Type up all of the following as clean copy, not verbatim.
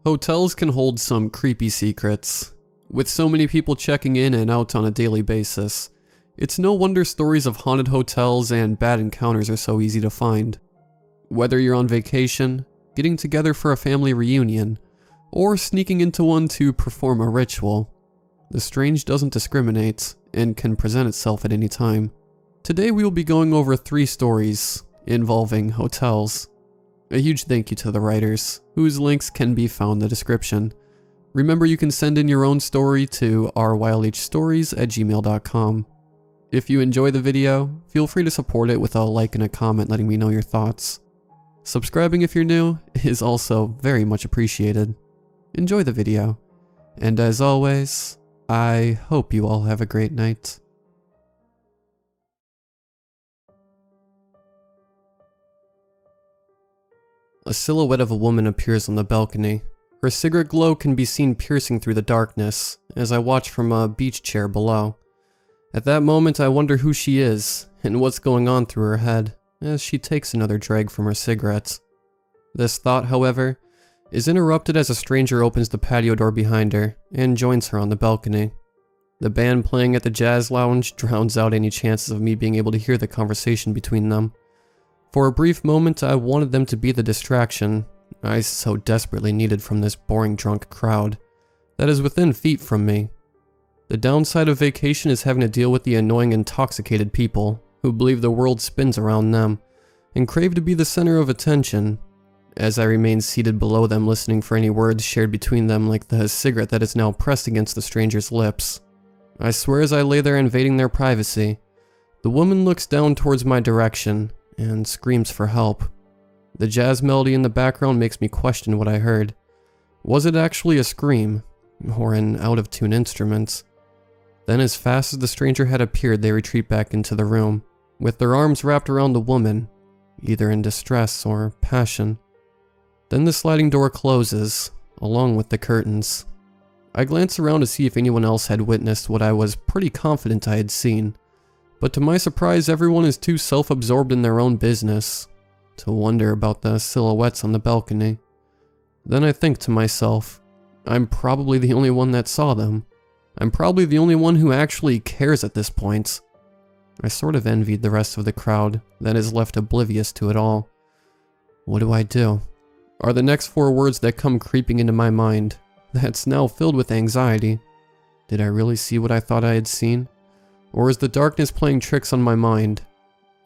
Hotels can hold some creepy secrets. With so many people checking in and out on a daily basis, it's no wonder stories of haunted hotels and bad encounters are so easy to find. Whether you're on vacation, getting together for a family reunion, or sneaking into one to perform a ritual, the strange doesn't discriminate and can present itself at any time. Today we will be going over 3 stories involving hotels. A huge thank you to the writers, whose links can be found in the description. Remember, you can send in your own story to rylhstories@gmail.com. If you enjoy the video, feel free to support it with a like and a comment letting me know your thoughts. Subscribing if you're new is also very much appreciated. Enjoy the video, and as always, I hope you all have a great night. A silhouette of a woman appears on the balcony. Her cigarette glow can be seen piercing through the darkness as I watch from a beach chair below. At that moment, I wonder who she is and what's going on through her head as she takes another drag from her cigarette. This thought, however, is interrupted as a stranger opens the patio door behind her and joins her on the balcony. The band playing at the jazz lounge drowns out any chances of me being able to hear the conversation between them. For a brief moment, I wanted them to be the distraction I so desperately needed from this boring drunk crowd that is within feet from me. The downside of vacation is having to deal with the annoying intoxicated people who believe the world spins around them and crave to be the center of attention, as I remain seated below them listening for any words shared between them like the cigarette that is now pressed against the stranger's lips. I swear as I lay there invading their privacy, the woman looks down towards my direction and screams for help. The jazz melody in the background makes me question what I heard. Was it actually a scream, or an out-of-tune instrument? Then as fast as the stranger had appeared, they retreat back into the room, with their arms wrapped around the woman, either in distress or passion. Then the sliding door closes, along with the curtains. I glance around to see if anyone else had witnessed what I was pretty confident I had seen. But to my surprise, everyone is too self-absorbed in their own business to wonder about the silhouettes on the balcony. Then I think to myself, I'm probably the only one that saw them. I'm probably the only one who actually cares at this point. I sort of envied the rest of the crowd that is left oblivious to it all. What do I do? Are the next 4 words that come creeping into my mind that's now filled with anxiety. Did I really see what I thought I had seen? Or is the darkness playing tricks on my mind,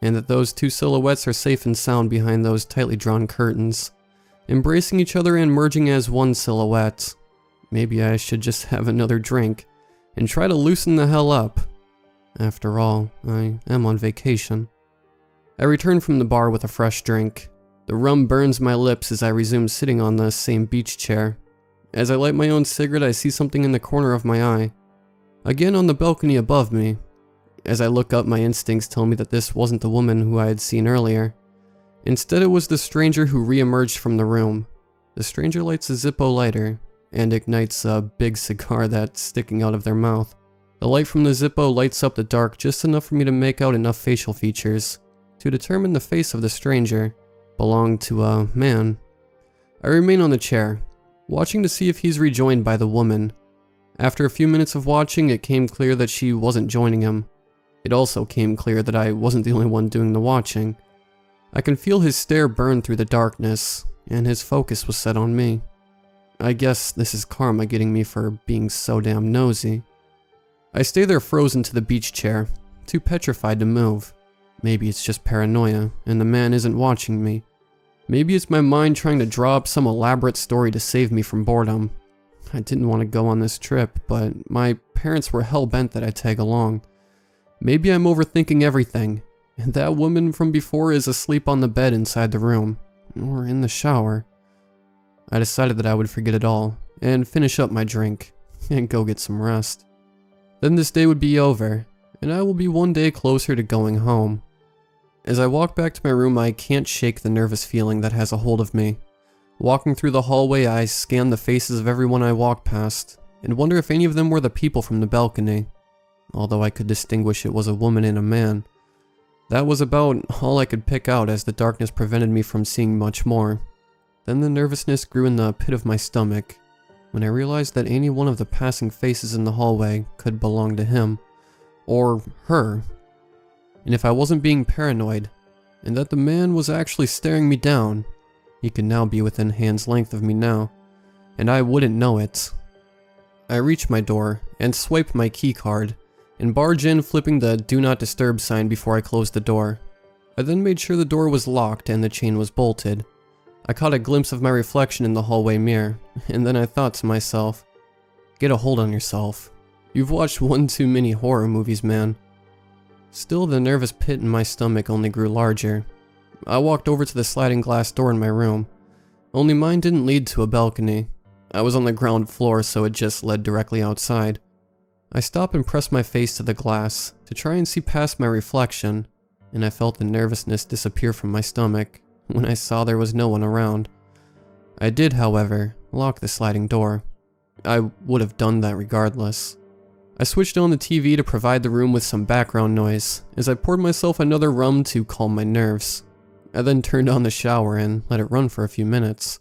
and that those 2 silhouettes are safe and sound behind those tightly drawn curtains, embracing each other and merging as one silhouette? Maybe I should just have another drink and try to loosen the hell up. After all, I am on vacation. I return from the bar with a fresh drink. The rum burns my lips as I resume sitting on the same beach chair. As I light my own cigarette, I see something in the corner of my eye. Again on the balcony above me. As I look up, my instincts tell me that this wasn't the woman who I had seen earlier. Instead, it was the stranger who re-emerged from the room. The stranger lights a Zippo lighter and ignites a big cigar that's sticking out of their mouth. The light from the Zippo lights up the dark just enough for me to make out enough facial features to determine the face of the stranger belonged to a man. I remain on the chair, watching to see if he's rejoined by the woman. After a few minutes of watching, it came clear that she wasn't joining him. It also came clear that I wasn't the only one doing the watching. I can feel his stare burn through the darkness, and his focus was set on me. I guess this is karma getting me for being so damn nosy. I stay there frozen to the beach chair, too petrified to move. Maybe it's just paranoia, and the man isn't watching me. Maybe it's my mind trying to draw up some elaborate story to save me from boredom. I didn't want to go on this trip, but my parents were hell-bent that I tag along. Maybe I'm overthinking everything, and that woman from before is asleep on the bed inside the room, or in the shower. I decided that I would forget it all, and finish up my drink, and go get some rest. Then this day would be over, and I will be one day closer to going home. As I walk back to my room, I can't shake the nervous feeling that has a hold of me. Walking through the hallway, I scan the faces of everyone I walk past, and wonder if any of them were the people from the balcony. Although I could distinguish it was a woman and a man. That was about all I could pick out, as the darkness prevented me from seeing much more. Then the nervousness grew in the pit of my stomach when I realized that any one of the passing faces in the hallway could belong to him, or her. And if I wasn't being paranoid, and that the man was actually staring me down, he could now be within hand's length of me now, and I wouldn't know it. I reach my door and swipe my key card, and barge in, flipping the do not disturb sign before I closed the door. I then made sure the door was locked and the chain was bolted. I caught a glimpse of my reflection in the hallway mirror, and then I thought to myself, get a hold on yourself. You've watched one too many horror movies, man. Still, the nervous pit in my stomach only grew larger. I walked over to the sliding glass door in my room, only mine didn't lead to a balcony. I was on the ground floor, so it just led directly outside. I stopped and pressed my face to the glass to try and see past my reflection, and I felt the nervousness disappear from my stomach when I saw there was no one around. I did, however, lock the sliding door. I would have done that regardless. I switched on the TV to provide the room with some background noise as I poured myself another rum to calm my nerves. I then turned on the shower and let it run for a few minutes.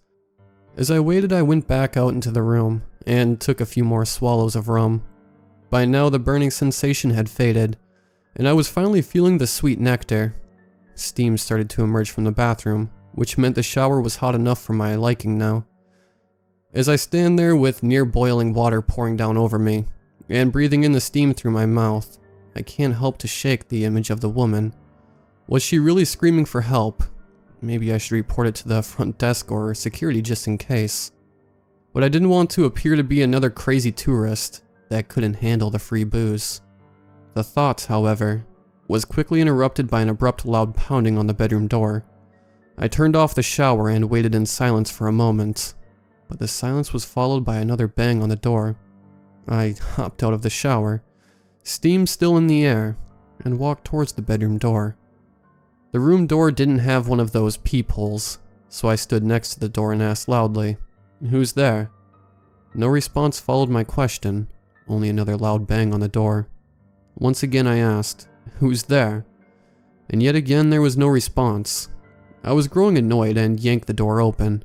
As I waited, I went back out into the room and took a few more swallows of rum. By now, the burning sensation had faded, and I was finally feeling the sweet nectar. Steam started to emerge from the bathroom, which meant the shower was hot enough for my liking now. As I stand there with near boiling water pouring down over me, and breathing in the steam through my mouth, I can't help to shake the image of the woman. Was she really screaming for help? Maybe I should report it to the front desk or security just in case. But I didn't want to appear to be another crazy tourist that couldn't handle the free booze. The thought, however, was quickly interrupted by an abrupt loud pounding on the bedroom door. I turned off the shower and waited in silence for a moment, but the silence was followed by another bang on the door. I hopped out of the shower, steam still in the air, and walked towards the bedroom door. The room door didn't have one of those peepholes, so I stood next to the door and asked loudly, "Who's there?" No response followed my question, only another loud bang on the door. Once again I asked, "Who's there?" And yet again there was no response. I was growing annoyed and yanked the door open.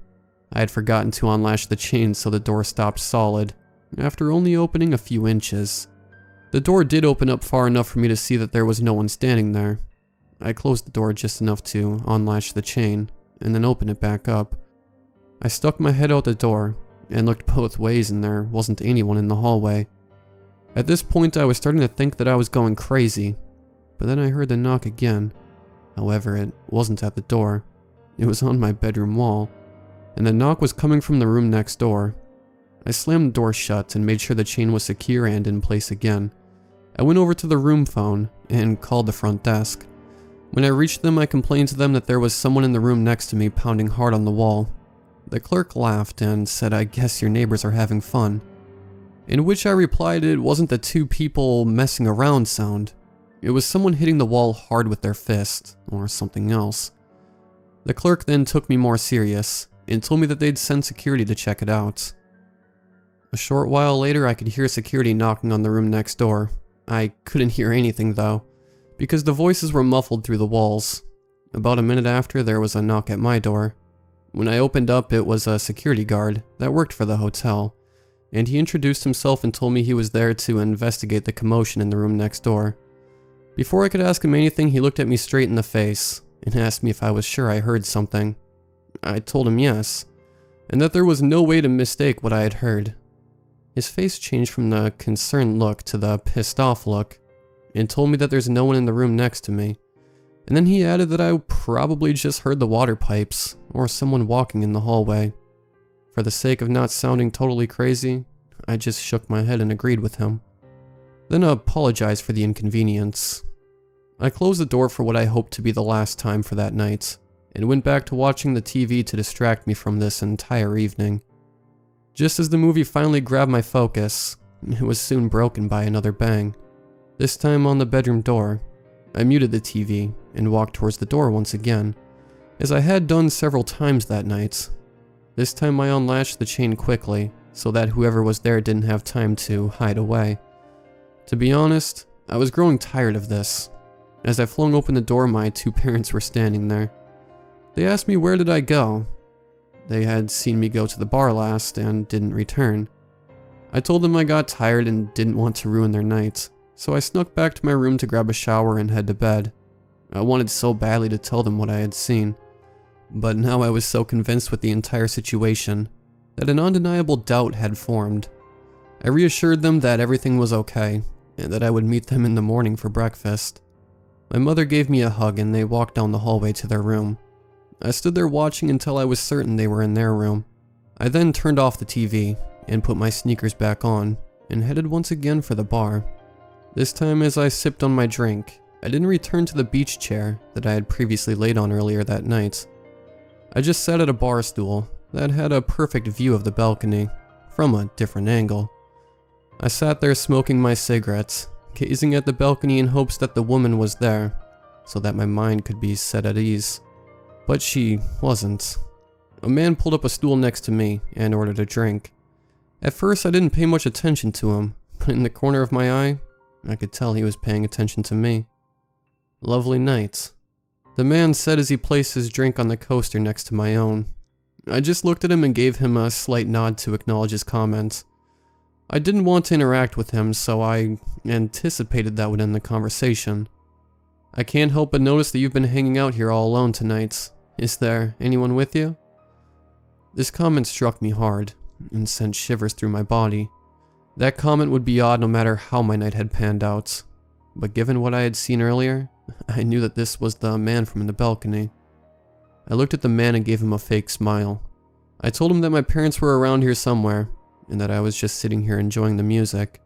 I had forgotten to unlatch the chain, so the door stopped solid, after only opening a few inches. The door did open up far enough for me to see that there was no one standing there. I closed the door just enough to unlatch the chain, and then open it back up. I stuck my head out the door, and looked both ways, and there wasn't anyone in the hallway. At this point I was starting to think that I was going crazy, but then I heard the knock again. However, it wasn't at the door. It was on my bedroom wall, and the knock was coming from the room next door. I slammed the door shut and made sure the chain was secure and in place again. I went over to the room phone and called the front desk. When I reached them, I complained to them that there was someone in the room next to me pounding hard on the wall. The clerk laughed and said, "I guess your neighbors are having fun." In which I replied it wasn't the two people messing around sound. It was someone hitting the wall hard with their fist, or something else. The clerk then took me more serious, and told me that they'd send security to check it out. A short while later I could hear security knocking on the room next door. I couldn't hear anything though, because the voices were muffled through the walls. About a minute after, there was a knock at my door. When I opened up, it was a security guard that worked for the hotel, and he introduced himself and told me he was there to investigate the commotion in the room next door. Before I could ask him anything, he looked at me straight in the face and asked me if I was sure I heard something. I told him yes, and that there was no way to mistake what I had heard. His face changed from the concerned look to the pissed off look, and told me that there's no one in the room next to me. And then he added that I probably just heard the water pipes, or someone walking in the hallway. For the sake of not sounding totally crazy, I just shook my head and agreed with him. Then apologized for the inconvenience. I closed the door for what I hoped to be the last time for that night, and went back to watching the TV to distract me from this entire evening. Just as the movie finally grabbed my focus, it was soon broken by another bang, this time on the bedroom door. I muted the TV and walked towards the door once again, as I had done several times that night. This time I unlatched the chain quickly, so that whoever was there didn't have time to hide away. To be honest, I was growing tired of this. As I flung open the door, my two parents were standing there. They asked me where did I go. They had seen me go to the bar last and didn't return. I told them I got tired and didn't want to ruin their night, so I snuck back to my room to grab a shower and head to bed. I wanted so badly to tell them what I had seen, but now I was so convinced with the entire situation that an undeniable doubt had formed. I reassured them that everything was okay, and that I would meet them in the morning for breakfast. My mother gave me a hug and they walked down the hallway to their room. I stood there watching until I was certain they were in their room. I then turned off the TV and put my sneakers back on and headed once again for the bar. This time as I sipped on my drink, I didn't return to the beach chair that I had previously laid on earlier that night. I just sat at a bar stool that had a perfect view of the balcony from a different angle. I sat there smoking my cigarettes, gazing at the balcony in hopes that the woman was there, so that my mind could be set at ease. But she wasn't. A man pulled up a stool next to me and ordered a drink. At first I didn't pay much attention to him, but in the corner of my eye, I could tell he was paying attention to me. Lovely night, the man said as he placed his drink on the coaster next to my own. I just looked at him and gave him a slight nod to acknowledge his comment. I didn't want to interact with him, so I anticipated that would end the conversation. I can't help but notice that you've been hanging out here all alone tonight. Is there anyone with you? This comment struck me hard and sent shivers through my body. That comment would be odd no matter how my night had panned out, but given what I had seen earlier, I knew that this was the man from the balcony. I looked at the man and gave him a fake smile. I told him that my parents were around here somewhere, and that I was just sitting here enjoying the music.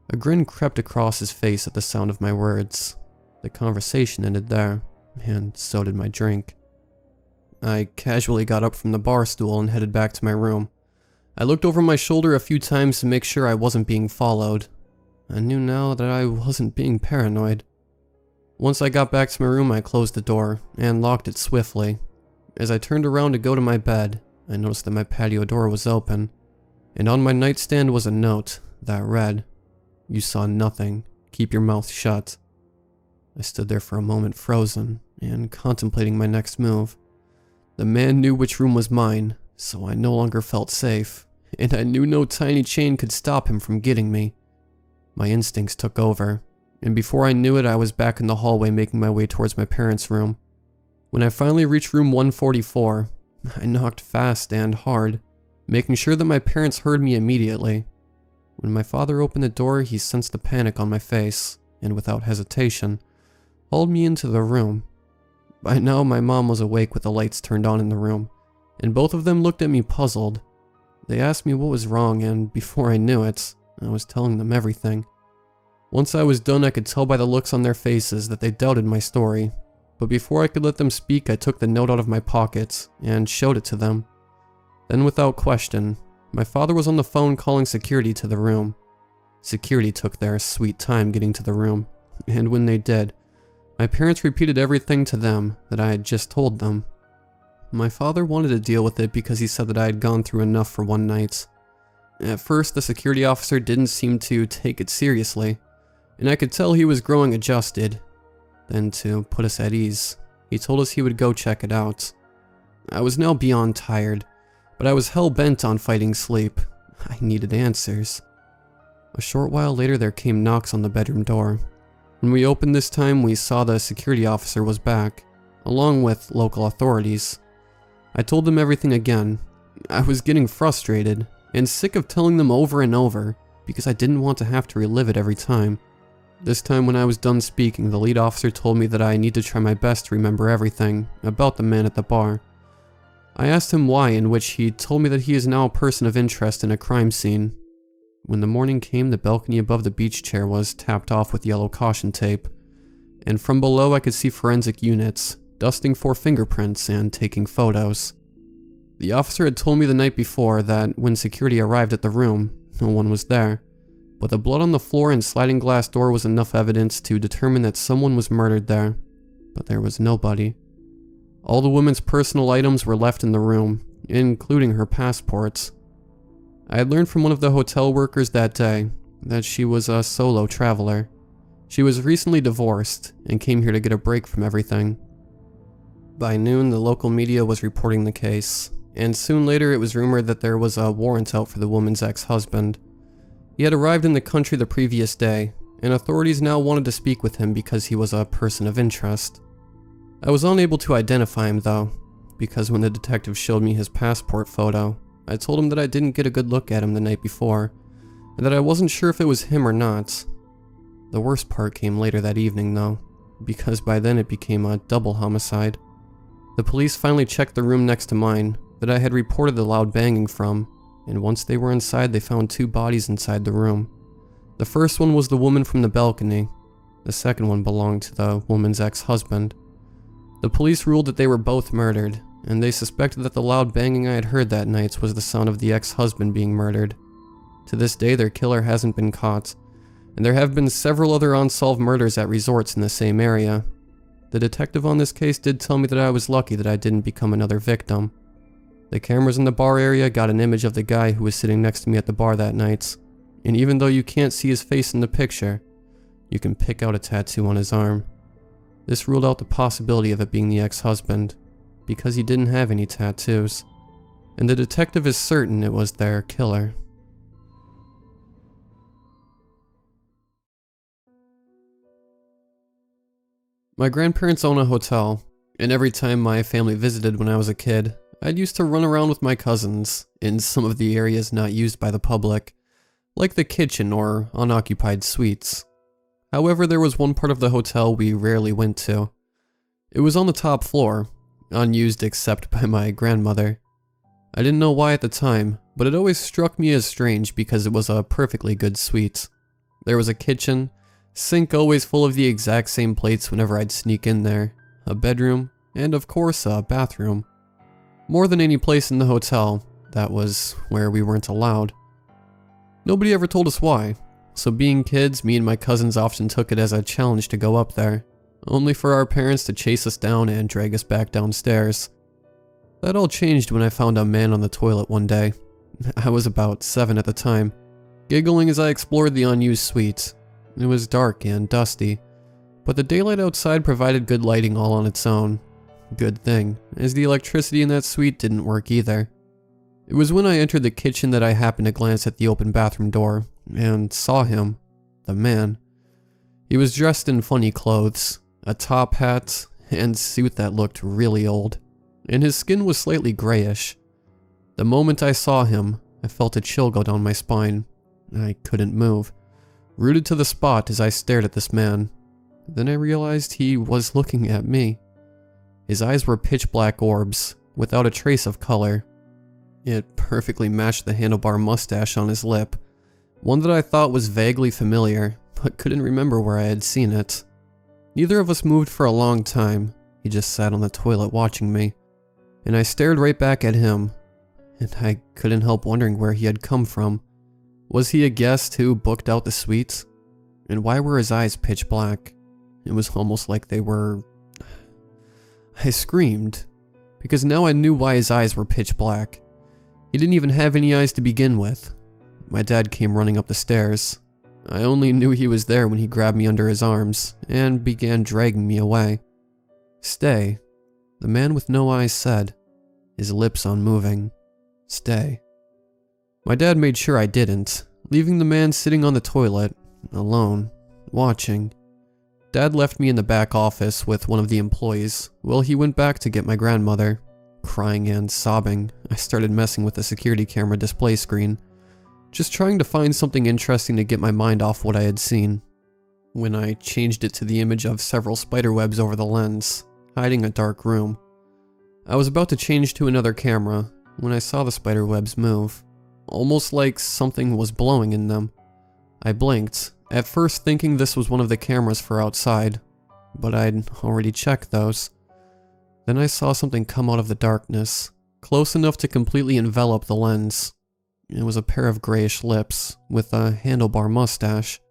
A grin crept across his face at the sound of my words. The conversation ended there, and so did my drink. I casually got up from the bar stool and headed back to my room. I looked over my shoulder a few times to make sure I wasn't being followed. I knew now that I wasn't being paranoid. Once I got back to my room, I closed the door and locked it swiftly. As I turned around to go to my bed, I noticed that my patio door was open, and on my nightstand was a note that read, "You saw nothing. Keep your mouth shut." I stood there for a moment frozen and contemplating my next move. The man knew which room was mine, so I no longer felt safe, and I knew no tiny chain could stop him from getting me. My instincts took over, and before I knew it, I was back in the hallway making my way towards my parents' room. When I finally reached room 144, I knocked fast and hard, making sure that my parents heard me immediately. When my father opened the door, he sensed the panic on my face, and without hesitation, hauled me into the room. By now, my mom was awake with the lights turned on in the room, and both of them looked at me puzzled. They asked me what was wrong, and before I knew it, I was telling them everything. Once I was done, I could tell by the looks on their faces that they doubted my story, but before I could let them speak, I took the note out of my pocket and showed it to them. Then without question, my father was on the phone calling security to the room. Security took their sweet time getting to the room, and when they did, my parents repeated everything to them that I had just told them. My father wanted to deal with it because he said that I had gone through enough for one night. At first, the security officer didn't seem to take it seriously, and I could tell he was growing adjusted. Then, to put us at ease, he told us he would go check it out. I was now beyond tired, but I was hell-bent on fighting sleep. I needed answers. A short while later, there came knocks on the bedroom door. When we opened this time, we saw the security officer was back, along with local authorities. I told them everything again. I was getting frustrated and sick of telling them over and over because I didn't want to have to relive it every time. This time when I was done speaking, the lead officer told me that I need to try my best to remember everything about the man at the bar. I asked him why, in which he told me that he is now a person of interest in a crime scene. When the morning came, the balcony above the beach chair was tapped off with yellow caution tape, and from below I could see forensic units dusting for fingerprints and taking photos. The officer had told me the night before that when security arrived at the room, no one was there, but the blood on the floor and sliding glass door was enough evidence to determine that someone was murdered there, but there was nobody. All the woman's personal items were left in the room, including her passports. I had learned from one of the hotel workers that day that she was a solo traveler. She was recently divorced and came here to get a break from everything. By noon, the local media was reporting the case, and soon later it was rumored that there was a warrant out for the woman's ex-husband. He had arrived in the country the previous day, and authorities now wanted to speak with him because he was a person of interest. I was unable to identify him though, because when the detective showed me his passport photo, I told him that I didn't get a good look at him the night before, and that I wasn't sure if it was him or not. The worst part came later that evening though, because by then it became a double homicide. The police finally checked the room next to mine that I had reported the loud banging from, and once they were inside they found 2 bodies inside the room. The first one was the woman from the balcony. The second one belonged to the woman's ex-husband. The police ruled that they were both murdered, and they suspected that the loud banging I had heard that night was the sound of the ex-husband being murdered. To this day their killer hasn't been caught, and there have been several other unsolved murders at resorts in the same area. The detective on this case did tell me that I was lucky that I didn't become another victim. The cameras in the bar area got an image of the guy who was sitting next to me at the bar that night, and even though you can't see his face in the picture, you can pick out a tattoo on his arm. This ruled out the possibility of it being the ex-husband, because he didn't have any tattoos, and the detective is certain it was their killer. My grandparents own a hotel, and every time my family visited when I was a kid, I'd used to run around with my cousins in some of the areas not used by the public, like the kitchen or unoccupied suites. However, there was one part of the hotel we rarely went to. It was on the top floor, unused except by my grandmother. I didn't know why at the time, but it always struck me as strange because it was a perfectly good suite. There was a kitchen, sink always full of the exact same plates whenever I'd sneak in there, a bedroom, and of course a bathroom. More than any place in the hotel, that was where we weren't allowed. Nobody ever told us why, so being kids, me and my cousins often took it as a challenge to go up there, only for our parents to chase us down and drag us back downstairs. That all changed when I found a man on the toilet one day. I was about 7 at the time, giggling as I explored the unused suite. It was dark and dusty, but the daylight outside provided good lighting all on its own. Good thing, as the electricity in that suite didn't work either. It was when I entered the kitchen that I happened to glance at the open bathroom door, and saw him, the man. He was dressed in funny clothes, a top hat, and suit that looked really old, and his skin was slightly grayish. The moment I saw him, I felt a chill go down my spine. I couldn't move, rooted to the spot as I stared at this man. Then I realized he was looking at me. His eyes were pitch black orbs, without a trace of color. It perfectly matched the handlebar mustache on his lip, one that I thought was vaguely familiar, but couldn't remember where I had seen it. Neither of us moved for a long time. He just sat on the toilet watching me, and I stared right back at him, and I couldn't help wondering where he had come from. Was he a guest who booked out the suite? And why were his eyes pitch black? It was almost like they were... I screamed, because now I knew why his eyes were pitch black. He didn't even have any eyes to begin with. My dad came running up the stairs. I only knew he was there when he grabbed me under his arms and began dragging me away. "Stay," the man with no eyes said, his lips unmoving. "Stay." My dad made sure I didn't, leaving the man sitting on the toilet, alone, watching. Dad left me in the back office with one of the employees while he went back to get my grandmother. Crying and sobbing, I started messing with the security camera display screen, just trying to find something interesting to get my mind off what I had seen. When I changed it to the image of several spiderwebs over the lens, hiding a dark room. I was about to change to another camera when I saw the spiderwebs move, almost like something was blowing in them. I blinked, at first thinking this was one of the cameras for outside, but I'd already checked those. Then I saw something come out of the darkness, close enough to completely envelop the lens. It was a pair of grayish lips with a handlebar mustache.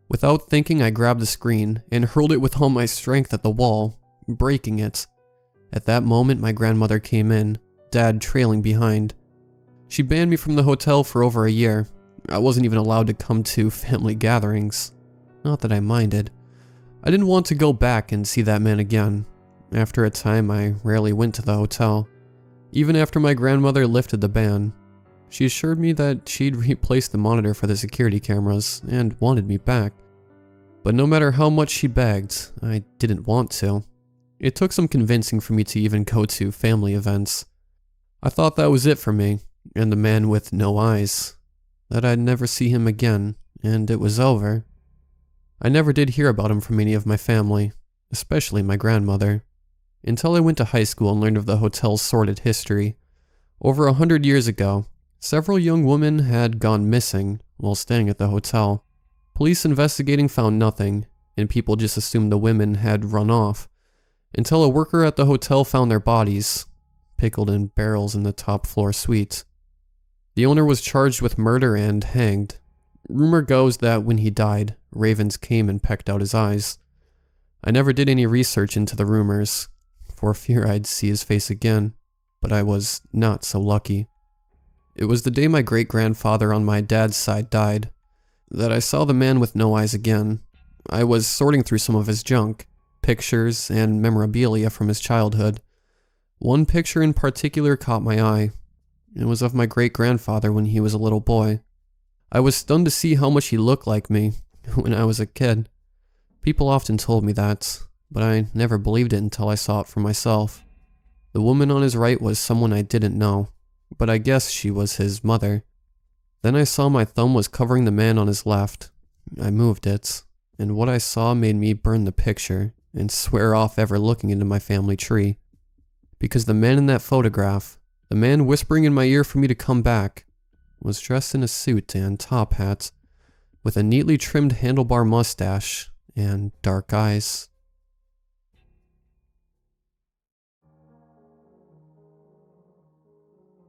Without thinking, I grabbed the screen and hurled it with all my strength at the wall, breaking it. At that moment, my grandmother came in, Dad trailing behind. She banned me from the hotel for over a year. I wasn't even allowed to come to family gatherings. Not that I minded. I didn't want to go back and see that man again. After a time, I rarely went to the hotel. Even after my grandmother lifted the ban, she assured me that she'd replaced the monitor for the security cameras and wanted me back. But no matter how much she begged, I didn't want to. It took some convincing for me to even go to family events. I thought that was it for me, and the man with no eyes. That I'd never see him again, and it was over. I never did hear about him from any of my family, especially my grandmother, until I went to high school and learned of the hotel's sordid history. Over 100 years ago, several young women had gone missing while staying at the hotel. Police investigating found nothing, and people just assumed the women had run off, until a worker at the hotel found their bodies, pickled in barrels in the top floor suite. The owner was charged with murder and hanged. Rumor goes that when he died, ravens came and pecked out his eyes. I never did any research into the rumors, for fear I'd see his face again, but I was not so lucky. It was the day my great-grandfather on my dad's side died that I saw the man with no eyes again. I was sorting through some of his junk, pictures and memorabilia from his childhood. One picture in particular caught my eye. It was of my great-grandfather when he was a little boy. I was stunned to see how much he looked like me when I was a kid. People often told me that, but I never believed it until I saw it for myself. The woman on his right was someone I didn't know, but I guess she was his mother. Then I saw my thumb was covering the man on his left. I moved it, and what I saw made me burn the picture and swear off ever looking into my family tree. Because the man in that photograph, the man whispering in my ear for me to come back, was dressed in a suit and top hat, with a neatly trimmed handlebar mustache and dark eyes.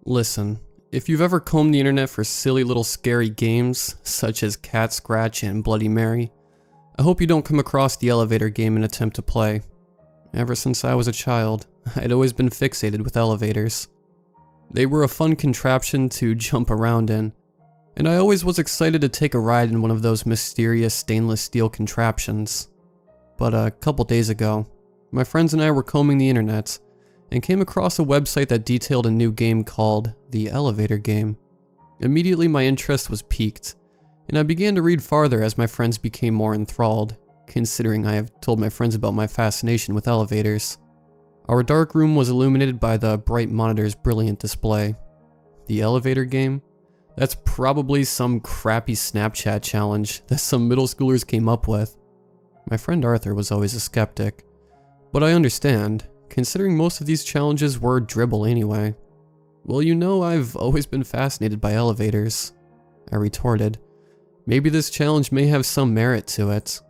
Listen, if you've ever combed the internet for silly little scary games, such as Cat Scratch and Bloody Mary, I hope you don't come across the elevator game and attempt to play. Ever since I was a child, I'd always been fixated with elevators. They were a fun contraption to jump around in, and I always was excited to take a ride in one of those mysterious stainless steel contraptions. But a couple days ago, my friends and I were combing the internet and came across a website that detailed a new game called the Elevator Game. Immediately my interest was piqued, and I began to read farther as my friends became more enthralled, considering I have told my friends about my fascination with elevators. Our dark room was illuminated by the bright monitor's brilliant display. The Elevator Game? That's probably some crappy Snapchat challenge that some middle schoolers came up with. My friend Arthur was always a skeptic, but I understand, considering most of these challenges were dribble anyway. Well, you know I've always been fascinated by elevators, I retorted. Maybe this challenge may have some merit to it.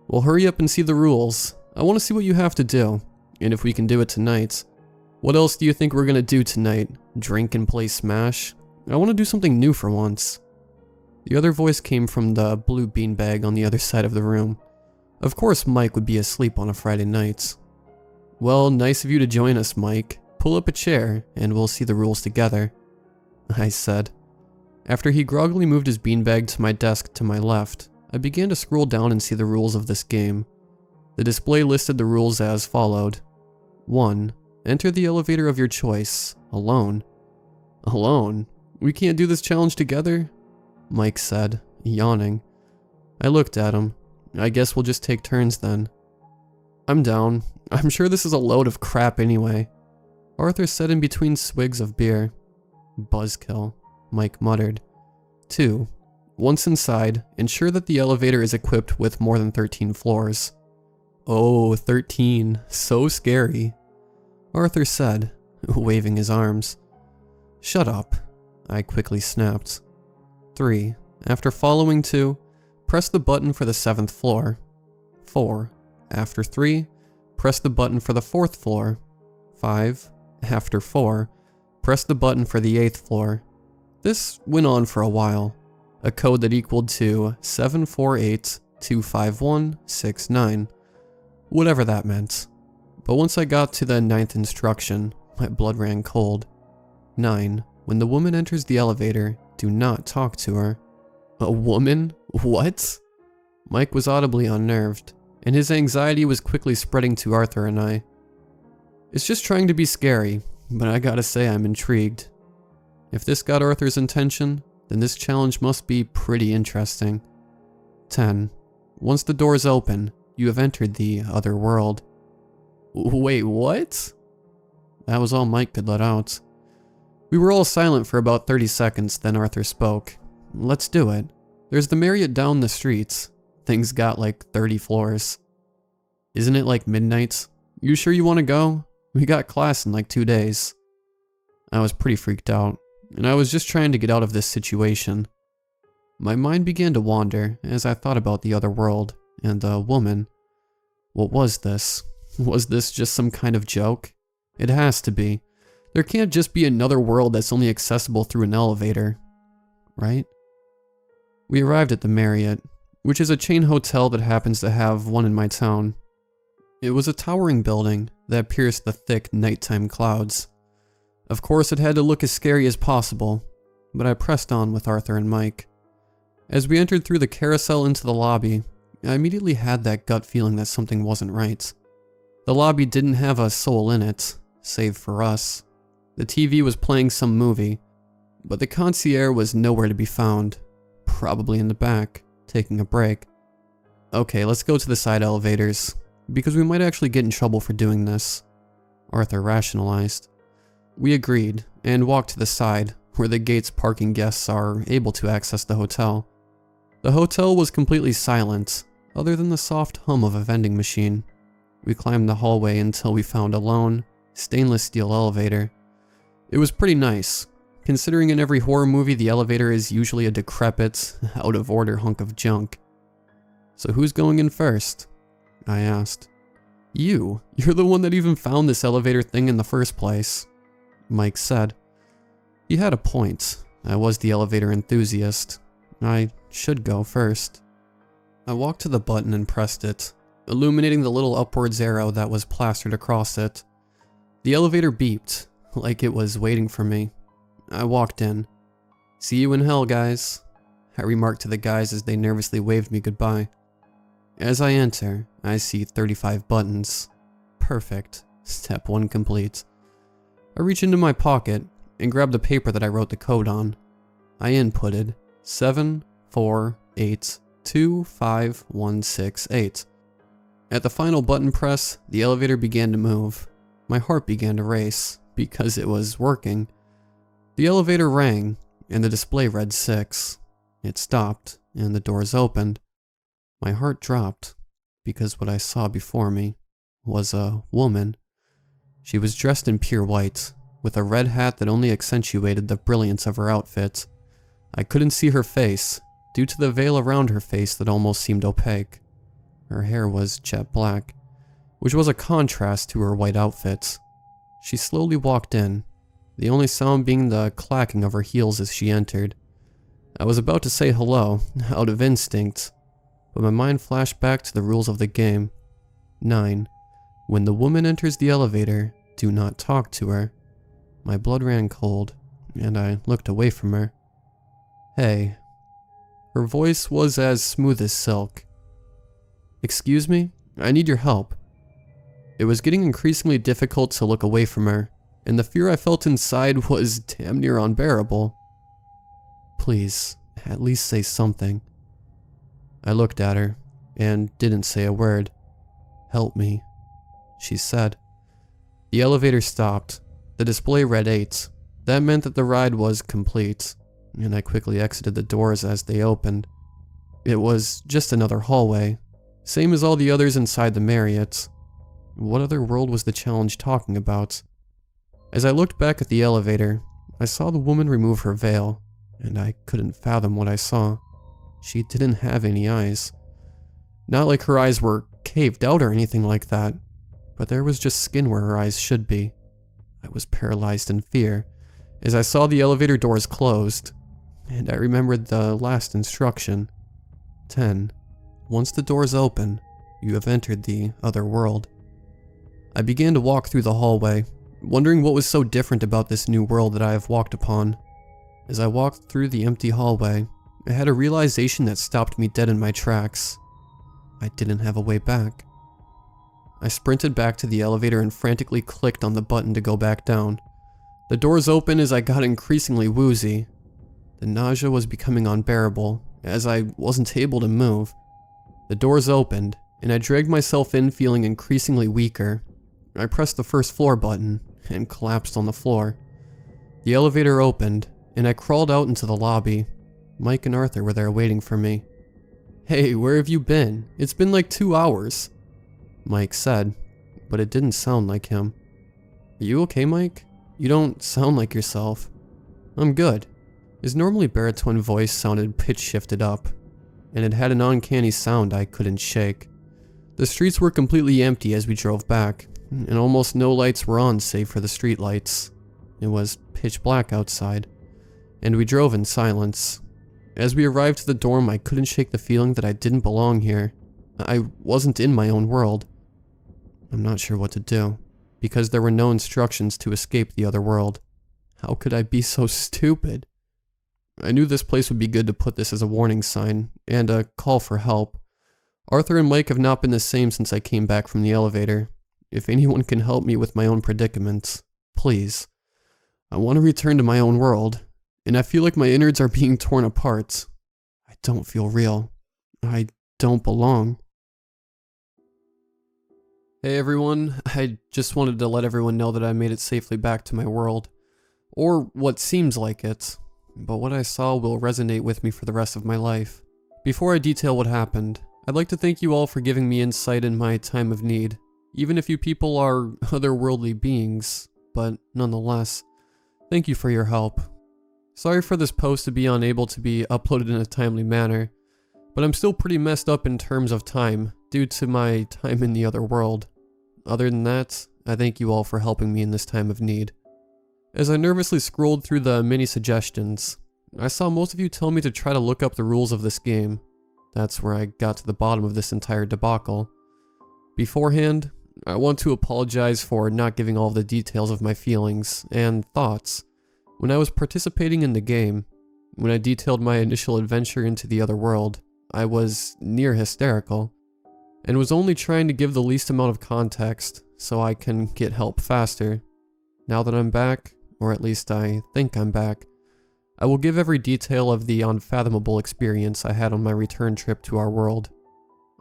Well, hurry up and see the rules. I want to see what you have to do, and if we can do it tonight. What else do you think we're gonna do tonight? Drink and play Smash? I want to do something new for once. The other voice came from the blue beanbag on the other side of the room. Of course Mike would be asleep on a Friday night. Well, nice of you to join us, Mike. Pull up a chair, and we'll see the rules together, I said. After he groggily moved his beanbag to my desk to my left, I began to scroll down and see the rules of this game. The display listed the rules as followed. 1. Enter the elevator of your choice, alone. Alone? We can't do this challenge together? Mike said, yawning. I looked at him. I guess we'll just take turns then. I'm down. I'm sure this is a load of crap anyway, Arthur said in between swigs of beer. Buzzkill, Mike muttered. 2. Once inside, ensure that the elevator is equipped with more than 13 floors. Oh, 13. So scary, Arthur said, waving his arms. Shut up, I quickly snapped. 3. After following 2, press the button for the 7th floor. 4. After 3, press the button for the 4th floor. 5. After 4, press the button for the 8th floor. This went on for a while, a code that equaled to 748-25169, whatever that meant. But once I got to the 9th instruction, my blood ran cold. 9. When the woman enters the elevator, do not talk to her. A woman? What? Mike was audibly unnerved, and his anxiety was quickly spreading to Arthur and I. It's just trying to be scary. but I gotta say I'm intrigued. If this got Arthur's attention, then this challenge must be pretty interesting. 10. Once the doors open, you have entered the other world. Wait, what? That was all Mike could let out. We were all silent for about 30 seconds, then Arthur spoke. Let's do it. There's the Marriott down the street. Thing's got like 30 floors. Isn't it like midnight? You sure you want to go? We got class in like 2 days. I was pretty freaked out, and I was just trying to get out of this situation. My mind began to wander as I thought about the other world and the woman. What was this? Was this just some kind of joke? It has to be. There can't just be another world that's only accessible through an elevator, right? We arrived at the Marriott, which is a chain hotel that happens to have one in my town. It was a towering building that pierced the thick nighttime clouds. Of course, it had to look as scary as possible, but I pressed on with Arthur and Mike. As we entered through the carousel into the lobby, I immediately had that gut feeling that something wasn't right. The lobby didn't have a soul in it, save for us. The TV was playing some movie, but the concierge was nowhere to be found, probably in the back, taking a break. Okay, let's go to the side elevators, because we might actually get in trouble for doing this, Arthur rationalized. We agreed, and walked to the side, where the gates parking guests are able to access the hotel. The hotel was completely silent, other than the soft hum of a vending machine. We climbed the hallway until we found a lone, stainless steel elevator. It was pretty nice, considering in every horror movie the elevator is usually a decrepit, out-of-order hunk of junk. So who's going in first? I asked. You're the one that even found this elevator thing in the first place, Mike said. He had a point. I was the elevator enthusiast. I should go first. I walked to the button and pressed it, illuminating the little upwards arrow that was plastered across it. The elevator beeped, like it was waiting for me. I walked in. See you in hell, guys, I remarked to the guys as they nervously waved me goodbye. As I enter, I see 35 buttons. Perfect. Step 1 complete. I reach into my pocket and grab the paper that I wrote the code on. I inputted 748251168. At the final button press, the elevator began to move. My heart began to race, because it was working. The elevator rang, and the display read 6. It stopped, and the doors opened. My heart dropped, because what I saw before me was a woman. She was dressed in pure white, with a red hat that only accentuated the brilliance of her outfit. I couldn't see her face, due to the veil around her face that almost seemed opaque. Her hair was jet black, which was a contrast to her white outfit. She slowly walked in, the only sound being the clacking of her heels as she entered. I was about to say hello, out of instinct, but my mind flashed back to the rules of the game. 9. When the woman enters the elevator, do not talk to her. My blood ran cold, and I looked away from her. Hey. Her voice was as smooth as silk. Excuse me? I need your help. It was getting increasingly difficult to look away from her, and the fear I felt inside was damn near unbearable. Please, at least say something. I looked at her, and didn't say a word. Help me, she said. The elevator stopped. The display read 8. That meant that the ride was complete, and I quickly exited the doors as they opened. It was just another hallway, same as all the others inside the Marriott. What other world was the challenge talking about? As I looked back at the elevator, I saw the woman remove her veil, and I couldn't fathom what I saw. She didn't have any eyes. Not like her eyes were caved out or anything like that, but there was just skin where her eyes should be. I was paralyzed in fear as I saw the elevator doors closed, and I remembered the last instruction. 10. Once the doors open, you have entered the other world. I began to walk through the hallway, wondering what was so different about this new world that I have walked upon. As I walked through the empty hallway, I had a realization that stopped me dead in my tracks. I didn't have a way back. I sprinted back to the elevator and frantically clicked on the button to go back down. The doors opened as I got increasingly woozy. The nausea was becoming unbearable, as I wasn't able to move. The doors opened, and I dragged myself in feeling increasingly weaker. I pressed the first floor button, and collapsed on the floor. The elevator opened, and I crawled out into the lobby. Mike and Arthur were there waiting for me. "Hey, where have you been? It's been like 2 hours," Mike said, but it didn't sound like him. "Are you okay, Mike? You don't sound like yourself." "I'm good." His normally baritone voice sounded pitch shifted up, and it had an uncanny sound I couldn't shake. The streets were completely empty as we drove back, and almost no lights were on save for the street lights. It was pitch black outside, and we drove in silence. As we arrived to the dorm, I couldn't shake the feeling that I didn't belong here. I wasn't in my own world. I'm not sure what to do, because there were no instructions to escape the other world. How could I be so stupid? I knew this place would be good to put this as a warning sign, and a call for help. Arthur and Mike have not been the same since I came back from the elevator. If anyone can help me with my own predicament, please. I want to return to my own world, and I feel like my innards are being torn apart. I don't feel real. I don't belong. Hey everyone, I just wanted to let everyone know that I made it safely back to my world. Or what seems like it. But what I saw will resonate with me for the rest of my life. Before I detail what happened, I'd like to thank you all for giving me insight in my time of need. Even if you people are otherworldly beings, but nonetheless, thank you for your help. Sorry for this post to be unable to be uploaded in a timely manner, but I'm still pretty messed up in terms of time, due to my time in the other world. Other than that, I thank you all for helping me in this time of need. As I nervously scrolled through the many suggestions, I saw most of you tell me to try to look up the rules of this game. That's where I got to the bottom of this entire debacle. Beforehand, I want to apologize for not giving all the details of my feelings and thoughts when I was participating in the game. When I detailed my initial adventure into the other world, I was near hysterical, and was only trying to give the least amount of context so I can get help faster. Now that I'm back, or at least I think I'm back, I will give every detail of the unfathomable experience I had on my return trip to our world.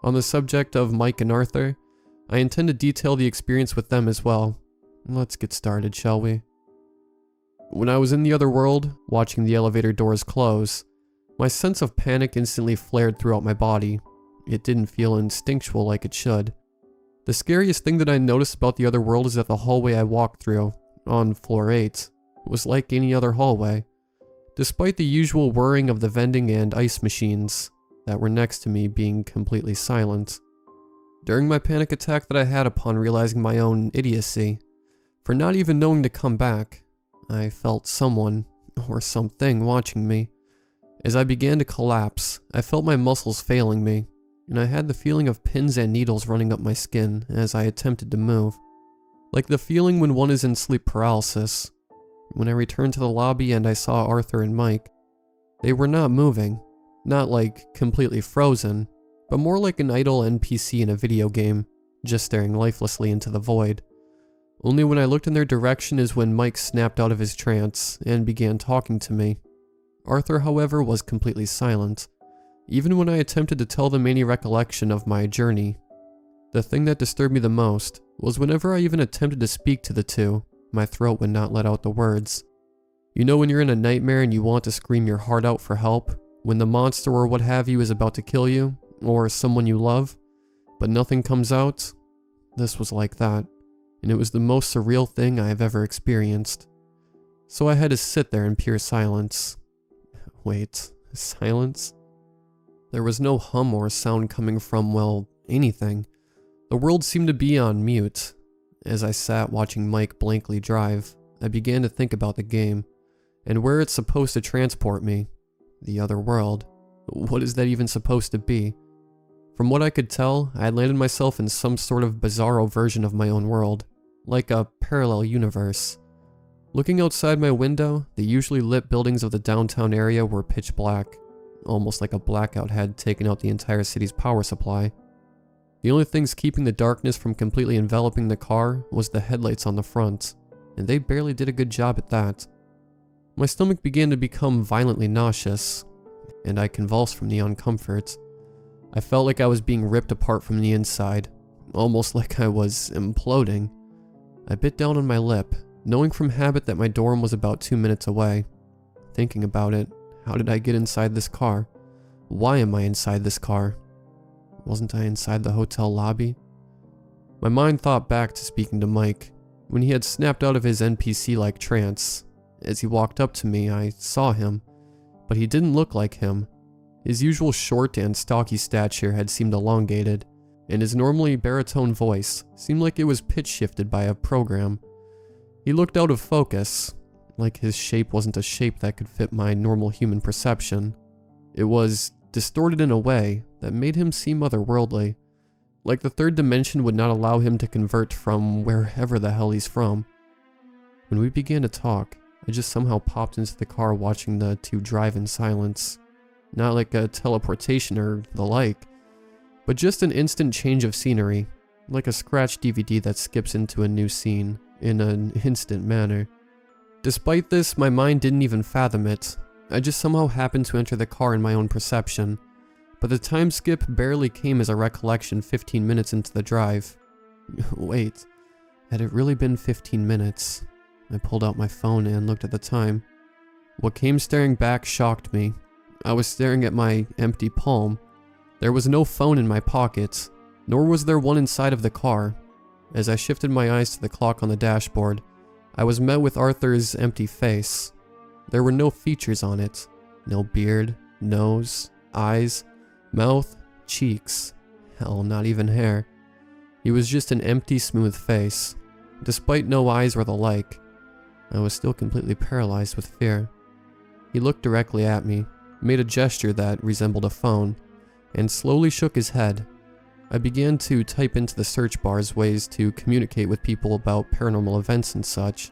On the subject of Mike and Arthur, I intend to detail the experience with them as well. Let's get started, shall we? When I was in the other world, watching the elevator doors close, my sense of panic instantly flared throughout my body. It didn't feel instinctual like it should. The scariest thing that I noticed about the other world is that the hallway I walked through, on floor 8, was like any other hallway. Despite the usual whirring of the vending and ice machines that were next to me being completely silent. During my panic attack that I had upon realizing my own idiocy, for not even knowing to come back, I felt someone, or something, watching me. As I began to collapse, I felt my muscles failing me, and I had the feeling of pins and needles running up my skin as I attempted to move. Like the feeling when one is in sleep paralysis. When I returned to the lobby and I saw Arthur and Mike, they were not moving, not like completely frozen, but more like an idle NPC in a video game, just staring lifelessly into the void. Only when I looked in their direction is when Mike snapped out of his trance and began talking to me. Arthur, however, was completely silent, even when I attempted to tell them any recollection of my journey. The thing that disturbed me the most was whenever I even attempted to speak to the two, my throat would not let out the words. You know when you're in a nightmare and you want to scream your heart out for help, when the monster or what have you is about to kill you, or someone you love, but nothing comes out? This was like that, and it was the most surreal thing I have ever experienced. So I had to sit there in pure silence. Wait, silence? There was no hum or sound coming from, well, anything. The world seemed to be on mute. As I sat watching Mike blankly drive, I began to think about the game, and where it's supposed to transport me. The other world. What is that even supposed to be? From what I could tell, I had landed myself in some sort of bizarro version of my own world, like a parallel universe. Looking outside my window, the usually lit buildings of the downtown area were pitch black, almost like a blackout had taken out the entire city's power supply. The only things keeping the darkness from completely enveloping the car was the headlights on the front, and they barely did a good job at that. My stomach began to become violently nauseous, and I convulsed from the uncomfort. I felt like I was being ripped apart from the inside, almost like I was imploding. I bit down on my lip, knowing from habit that my dorm was about 2 minutes away. Thinking about it, how did I get inside this car? Why am I inside this car? Wasn't I inside the hotel lobby? My mind thought back to speaking to Mike, when he had snapped out of his NPC-like trance. As he walked up to me, I saw him, but he didn't look like him. His usual short and stocky stature had seemed elongated, and his normally baritone voice seemed like it was pitch-shifted by a program. He looked out of focus, like his shape wasn't a shape that could fit my normal human perception. It was distorted in a way that made him seem otherworldly, like the third dimension would not allow him to convert from wherever the hell he's from. When we began to talk, I just somehow popped into the car watching the two drive in silence. Not like a teleportation or the like, but just an instant change of scenery, like a scratched DVD that skips into a new scene in an instant manner. Despite this, my mind didn't even fathom it. I just somehow happened to enter the car in my own perception, but the time skip barely came as a recollection 15 minutes into the drive. Wait, had it really been 15 minutes? I pulled out my phone and looked at the time. What came staring back shocked me. I was staring at my empty palm. There was no phone in my pocket, nor was there one inside of the car. As I shifted my eyes to the clock on the dashboard, I was met with Arthur's empty face. There were no features on it. No beard, nose, eyes, mouth, cheeks. Hell, not even hair. He was just an empty, smooth face. Despite no eyes or the like, I was still completely paralyzed with fear. He looked directly at me, made a gesture that resembled a phone, and slowly shook his head. I began to type into the search bars ways to communicate with people about paranormal events and such,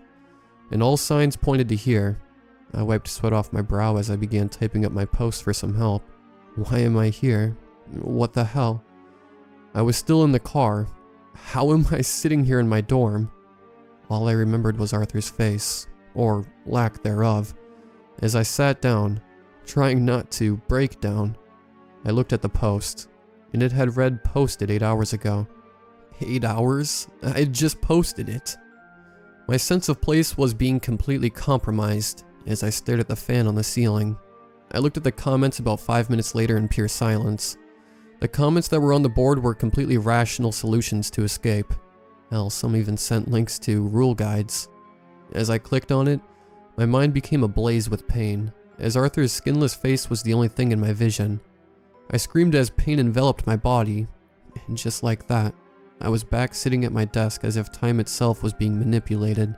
and all signs pointed to here. I wiped sweat off my brow as I began typing up my post for some help. Why am I here? What the hell? I was still in the car. How am I sitting here in my dorm? All I remembered was Arthur's face, or lack thereof. As I sat down, trying not to break down, I looked at the post, and it had read posted 8 hours ago. 8 hours? I had just posted it. My sense of place was being completely compromised as I stared at the fan on the ceiling. I looked at the comments about 5 minutes later in pure silence. The comments that were on the board were completely rational solutions to escape. Hell, some even sent links to rule guides. As I clicked on it, my mind became ablaze with pain, as Arthur's skinless face was the only thing in my vision. I screamed as pain enveloped my body, and just like that, I was back sitting at my desk as if time itself was being manipulated.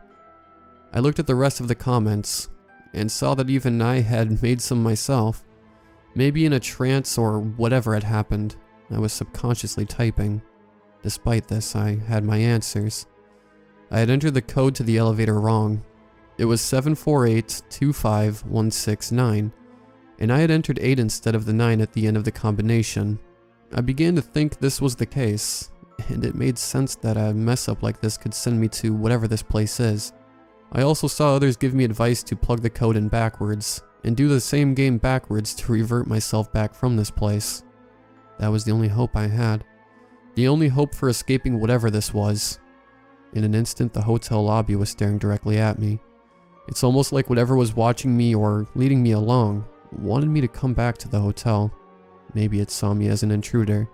I looked at the rest of the comments, and saw that even I had made some myself. Maybe in a trance or whatever had happened, I was subconsciously typing. Despite this, I had my answers. I had entered the code to the elevator wrong. It was 748-25169, and I had entered 8 instead of the 9 at the end of the combination. I began to think this was the case, and it made sense that a mess up like this could send me to whatever this place is. I also saw others give me advice to plug the code in backwards, and do the same game backwards to revert myself back from this place. That was the only hope I had. The only hope for escaping whatever this was. In an instant, the hotel lobby was staring directly at me. It's almost like whatever was watching me or leading me along wanted me to come back to the hotel. Maybe it saw me as an intruder,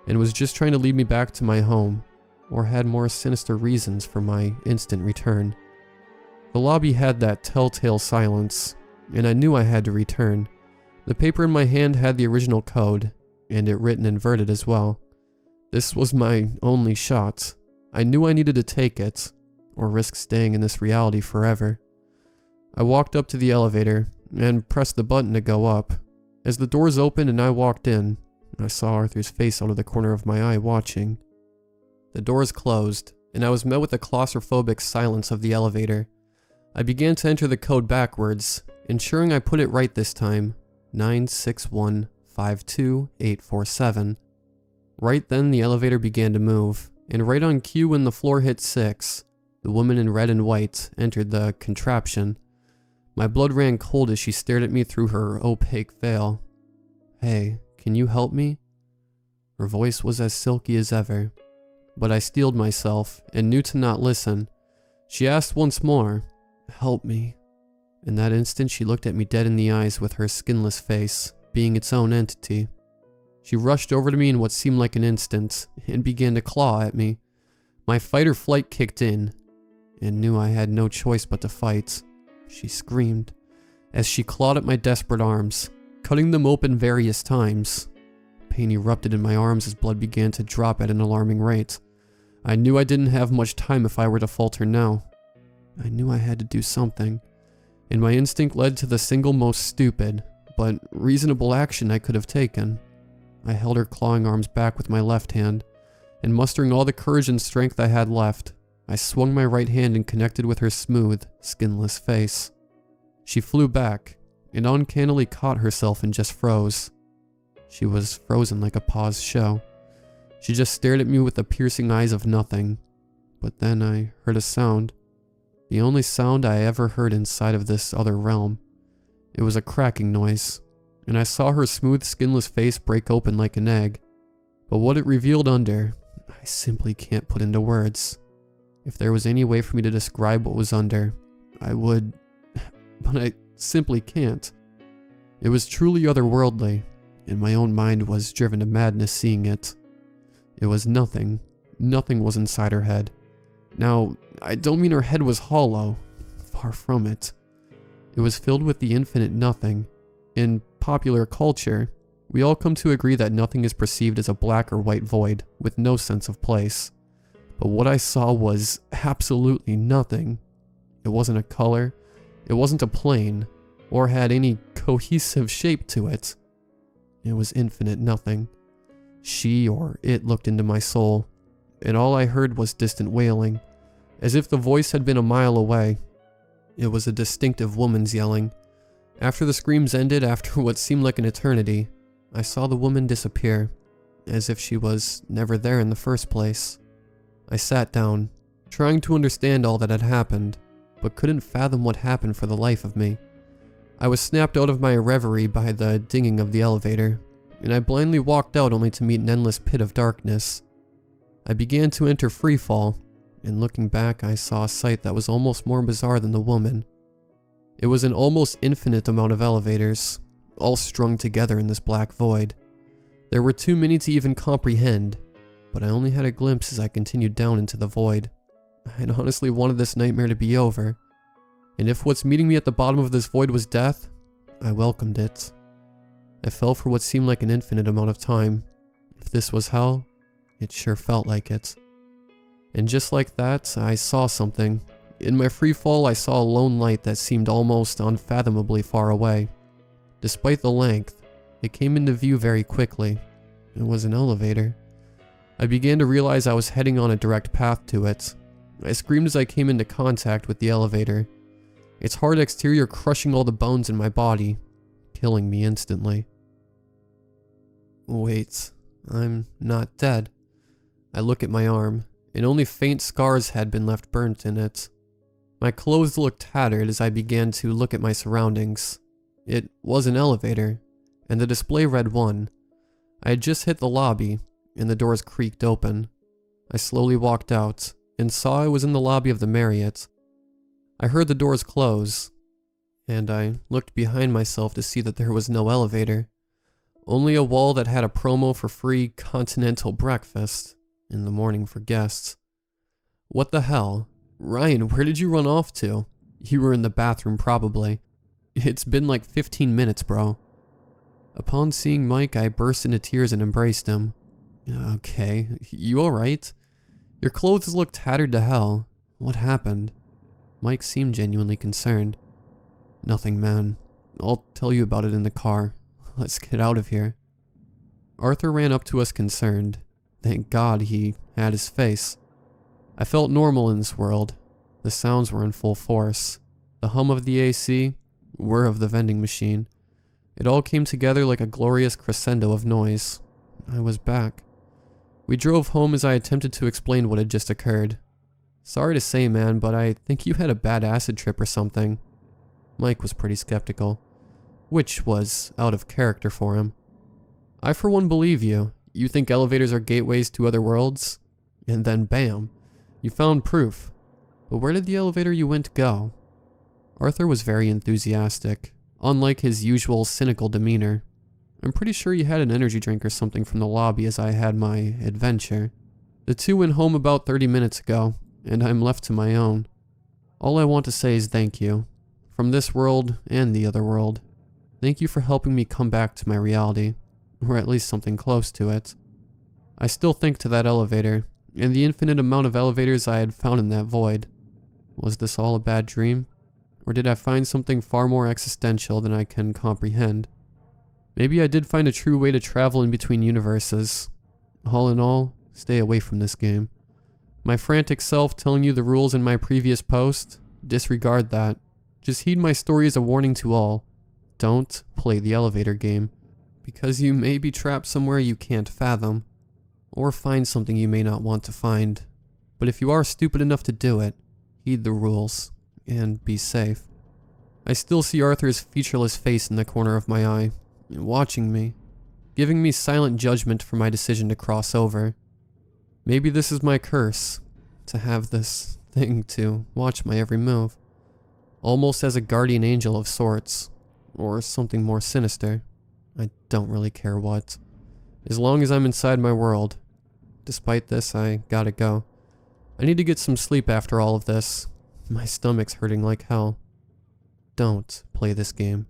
and was just trying to lead me back to my home, or had more sinister reasons for my instant return. The lobby had that telltale silence, and I knew I had to return. The paper in my hand had the original code, and it written inverted as well. This was my only shot. I knew I needed to take it, or risk staying in this reality forever. I walked up to the elevator, and pressed the button to go up. As the doors opened and I walked in, I saw Arthur's face out of the corner of my eye watching. The doors closed, and I was met with the claustrophobic silence of the elevator. I began to enter the code backwards, ensuring I put it right this time, 961-52847. Right then the elevator began to move, and right on cue when the floor hit 6, The woman in red and white entered the contraption. My blood ran cold as she stared at me through her opaque veil. "Hey, can you help me?" Her voice was as silky as ever, but I steeled myself and knew to not listen. She asked once more, "Help me." In that instant, she looked at me dead in the eyes with her skinless face, being its own entity. She rushed over to me in what seemed like an instant and began to claw at me. My fight or flight kicked in and knew I had no choice but to fight. She screamed as she clawed at my desperate arms, cutting them open various times. Pain erupted in my arms as blood began to drop at an alarming rate. I knew I didn't have much time if I were to falter now. I knew I had to do something, and my instinct led to the single most stupid, but reasonable action I could have taken. I held her clawing arms back with my left hand, and mustering all the courage and strength I had left, I swung my right hand and connected with her smooth, skinless face. She flew back, and uncannily caught herself and just froze. She was frozen like a paused show. She just stared at me with the piercing eyes of nothing. But then I heard a sound. The only sound I ever heard inside of this other realm. It was a cracking noise, and I saw her smooth, skinless face break open like an egg. But what it revealed under, I simply can't put into words. If there was any way for me to describe what was under, I would, but I simply can't. It was truly otherworldly, and my own mind was driven to madness seeing it. It was nothing. Nothing was inside her head. Now, I don't mean her head was hollow. Far from it. It was filled with the infinite nothing. In popular culture, we all come to agree that nothing is perceived as a black or white void with no sense of place. But what I saw was absolutely nothing. It wasn't a color, it wasn't a plane, or had any cohesive shape to it. It was infinite nothing. She or it looked into my soul, and all I heard was distant wailing, as if the voice had been a mile away. It was a distinctive woman's yelling. After the screams ended, after what seemed like an eternity, I saw the woman disappear, as if she was never there in the first place. I sat down, trying to understand all that had happened, but couldn't fathom what happened for the life of me. I was snapped out of my reverie by the dinging of the elevator, and I blindly walked out only to meet an endless pit of darkness. I began to enter freefall, and looking back I saw a sight that was almost more bizarre than the woman. It was an almost infinite amount of elevators, all strung together in this black void. There were too many to even comprehend, but I only had a glimpse as I continued down into the void. I had honestly wanted this nightmare to be over, and if what's meeting me at the bottom of this void was death, I welcomed it. I fell for what seemed like an infinite amount of time. If this was hell, it sure felt like it. And just like that, I saw something. In my free fall, I saw a lone light that seemed almost unfathomably far away. Despite the length, it came into view very quickly. It was an elevator. I began to realize I was heading on a direct path to it. I screamed as I came into contact with the elevator, its hard exterior crushing all the bones in my body, killing me instantly. Wait, I'm not dead. I look at my arm, and only faint scars had been left burnt in it. My clothes looked tattered as I began to look at my surroundings. It was an elevator, and the display read 1. I had just hit the lobby, and the doors creaked open. I slowly walked out, and saw I was in the lobby of the Marriott. I heard the doors close, and I looked behind myself to see that there was no elevator. Only a wall that had a promo for free continental breakfast in the morning for guests. What the hell? Ryan, where did you run off to? You were in the bathroom probably. It's been like 15 minutes, bro. Upon seeing Mike, I burst into tears and embraced him. Okay, you alright? Your clothes look tattered to hell. What happened? Mike seemed genuinely concerned. Nothing, man. I'll tell you about it in the car. Let's get out of here. Arthur ran up to us concerned. Thank God he had his face. I felt normal in this world. The sounds were in full force. The hum of the AC, whir of the vending machine. It all came together like a glorious crescendo of noise. I was back. We drove home as I attempted to explain what had just occurred. Sorry to say, man, but I think you had a bad acid trip or something. Mike was pretty skeptical, which was out of character for him. I for one believe you. You think elevators are gateways to other worlds? And then bam, you found proof. But where did the elevator you went go? Arthur was very enthusiastic, unlike his usual cynical demeanor. I'm pretty sure you had an energy drink or something from the lobby as I had my adventure. The two went home about 30 minutes ago, and I'm left to my own. All I want to say is thank you. From this world and the other world. Thank you for helping me come back to my reality, or at least something close to it. I still think to that elevator, and the infinite amount of elevators I had found in that void. Was this all a bad dream? Or did I find something far more existential than I can comprehend? Maybe I did find a true way to travel in between universes. All in all, stay away from this game. My frantic self telling you the rules in my previous post? Disregard that. Just heed my story as a warning to all. Don't play the elevator game, because you may be trapped somewhere you can't fathom, or find something you may not want to find. But if you are stupid enough to do it, heed the rules, and be safe. I still see Arthur's featureless face in the corner of my eye, watching me, giving me silent judgment for my decision to cross over. Maybe this is my curse, to have this thing to watch my every move, almost as a guardian angel of sorts, or something more sinister. I don't really care what, as long as I'm inside my world. Despite this, I gotta go. I need to get some sleep after all of this. My stomach's hurting like hell. Don't play this game.